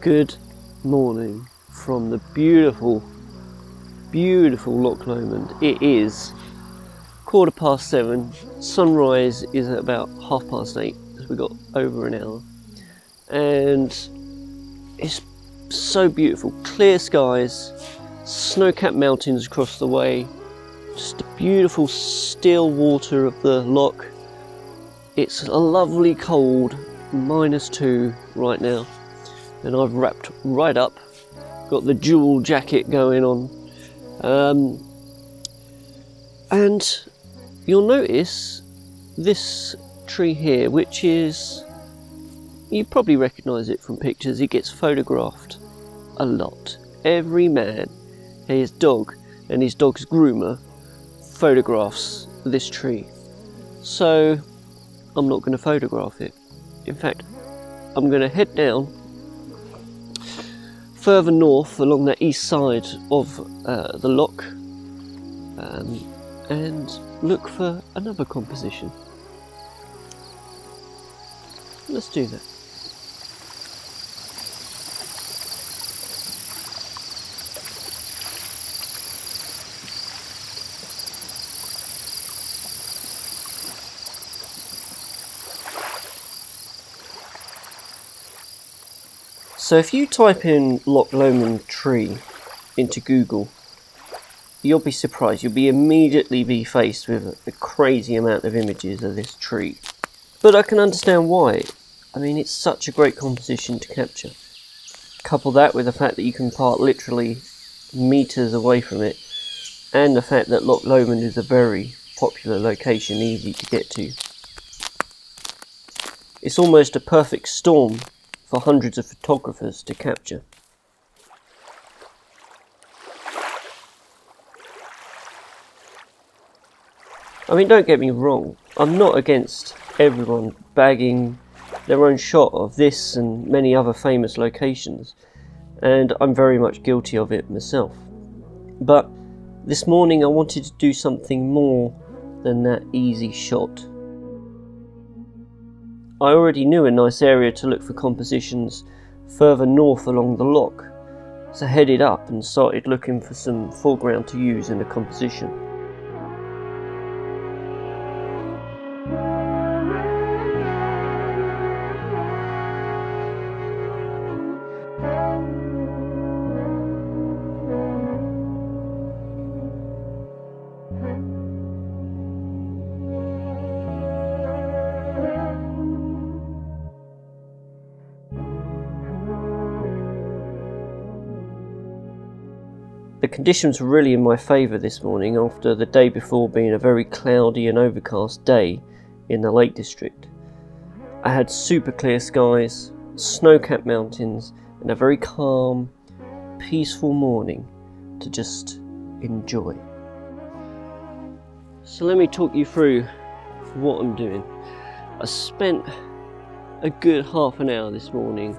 Good morning from the beautiful Loch Lomond. It is 7:15. Sunrise is at about 8:30, so we've got over an hour. And it's so beautiful. Clear skies, snow-capped mountains across the way, just the beautiful still water of the loch. It's a lovely cold -2 right now. And I've wrapped right up, got the dual jacket going on, and you'll notice this tree here, which is, you probably recognise it from pictures, it gets photographed a lot. Every man, his dog and his dog's groomer photographs this tree, so I'm not going to photograph it. In fact, I'm going to head down further north along the east side of the loch and look for another composition. Let's do that. So if you type in Loch Lomond tree into Google, you'll be surprised. You'll be immediately be faced with a crazy amount of images of this tree. But I can understand why. I mean, it's such a great composition to capture. Couple that with the fact that you can park literally meters away from it, and the fact that Loch Lomond is a very popular location, easy to get to. It's almost a perfect storm for hundreds of photographers to capture. I mean, don't get me wrong, I'm not against everyone bagging their own shot of this and many other famous locations, and I'm very much guilty of it myself. But this morning I wanted to do something more than that easy shot. I already knew a nice area to look for compositions further north along the loch, so headed up and started looking for some foreground to use in the composition. The conditions were really in my favour this morning after the day before being a very cloudy and overcast day in the Lake District. I had super clear skies, snow-capped mountains and a very calm, peaceful morning to just enjoy. So let me talk you through what I'm doing. I spent a good half an hour this morning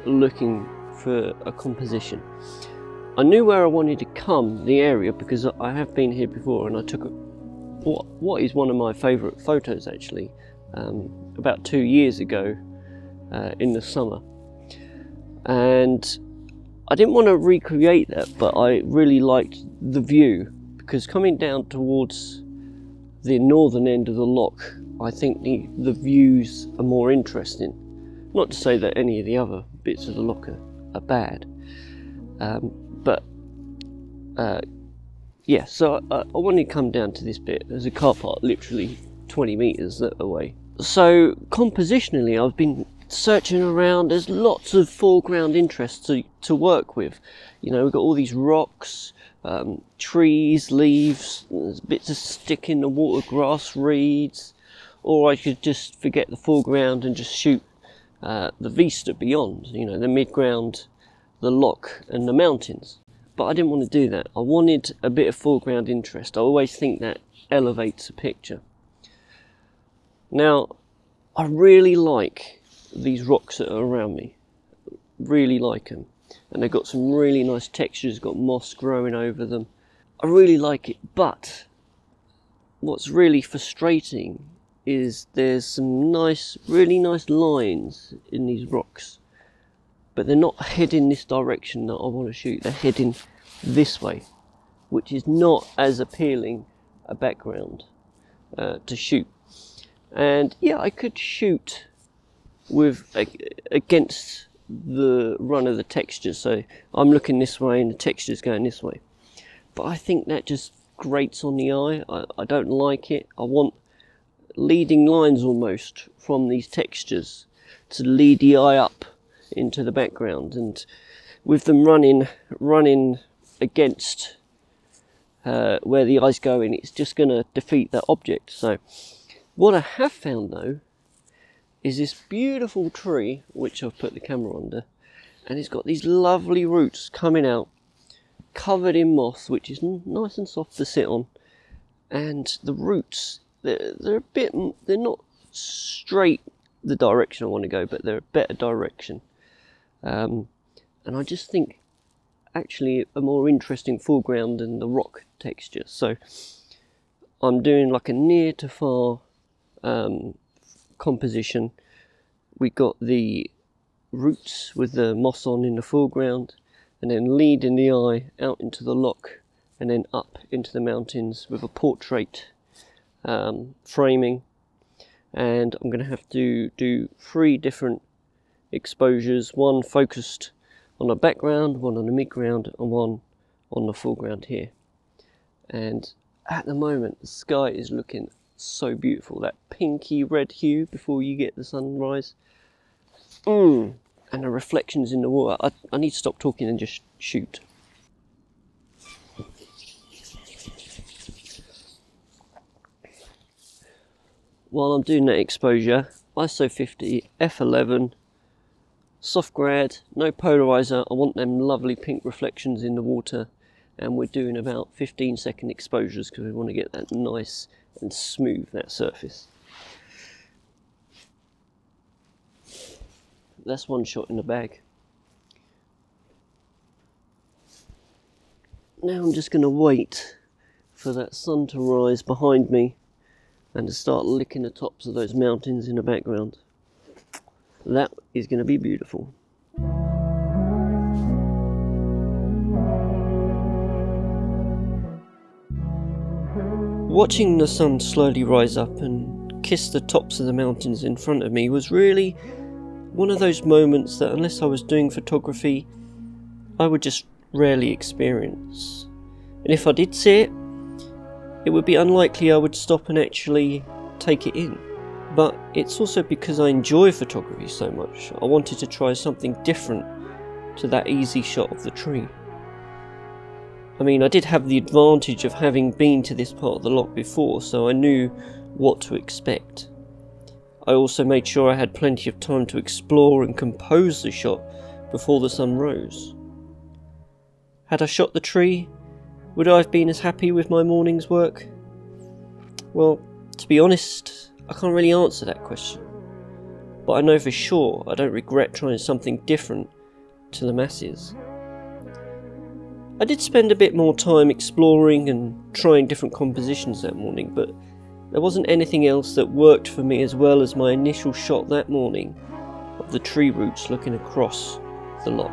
looking for a composition. I knew where I wanted to come, the area, because I have been here before, and I took what is one of my favourite photos actually, about 2 years ago in the summer. And I didn't want to recreate that, but I really liked the view, because coming down towards the northern end of the loch, I think the views are more interesting. Not to say that any of the other bits of the loch are bad. Yeah, so I wanted to come down to this bit. There's a car park literally 20 metres away. So compositionally I've been searching around. There's lots of foreground interest to work with. You know, we've got all these rocks, trees, leaves, there's bits of stick in the water, grass, reeds, or I could just forget the foreground and just shoot the vista beyond, you know, the mid-ground, the loch and the mountains. But I didn't want to do that. I wanted a bit of foreground interest. I always think that elevates a picture. Now, I really like these rocks that are around me. Really like them. And they've got some really nice textures, got moss growing over them. I really like it, but what's really frustrating is there's some nice, really nice lines in these rocks. but they're not heading this direction that I want to shoot. They're heading this way, which is not as appealing a background to shoot. And yeah, I could shoot with against the run of the texture, so I'm looking this way and the texture's going this way, but I think that just grates on the eye. I don't like it. I want leading lines almost from these textures to lead the eye up into the background, and with them running against where the eye's going, it's just going to defeat that object. So what I have found though is this beautiful tree, which I've put the camera under, and it's got these lovely roots coming out, covered in moss, which is nice and soft to sit on. And the roots, they're not straight the direction I want to go, but they're a better direction. And I just think actually a more interesting foreground than the rock texture. So I'm doing like a near to far composition. We got the roots with the moss on in the foreground, and then leading the eye out into the loch and then up into the mountains with a portrait framing. And I'm going to have to do 3 different exposures, one focused on the background, one on the midground, and one on the foreground here. And at the moment the sky is looking so beautiful, that pinky red hue before you get the sunrise, and the reflections in the water. I need to stop talking and just shoot. While I'm doing that exposure, ISO 50, f11, soft grad, no polarizer. I want them lovely pink reflections in the water, and we're doing about 15-second exposures because we want to get that nice and smooth, that surface. That's one shot in the bag. Now I'm just going to wait for that sun to rise behind me and to start licking the tops of those mountains in the background. That is going to be beautiful. Watching the sun slowly rise up and kiss the tops of the mountains in front of me was really one of those moments that, unless I was doing photography, I would just rarely experience. And if I did see it, it would be unlikely I would stop and actually take it in. But it's also because I enjoy photography so much. I wanted to try something different to that easy shot of the tree. I mean, I did have the advantage of having been to this part of the loch before, so I knew what to expect. I also made sure I had plenty of time to explore and compose the shot before the sun rose. Had I shot the tree, would I have been as happy with my morning's work? Well, to be honest, I can't really answer that question. But I know for sure I don't regret trying something different to the masses. I did spend a bit more time exploring and trying different compositions that morning, but there wasn't anything else that worked for me as well as my initial shot that morning of the tree roots looking across the loch.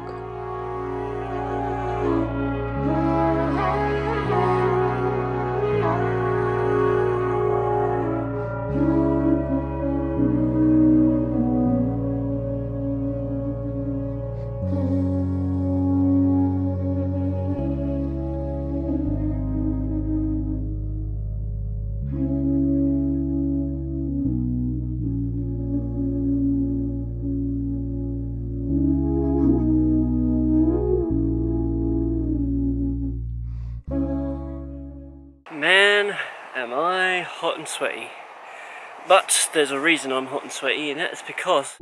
Man, am I hot and sweaty. But there's a reason I'm hot and sweaty, and that's because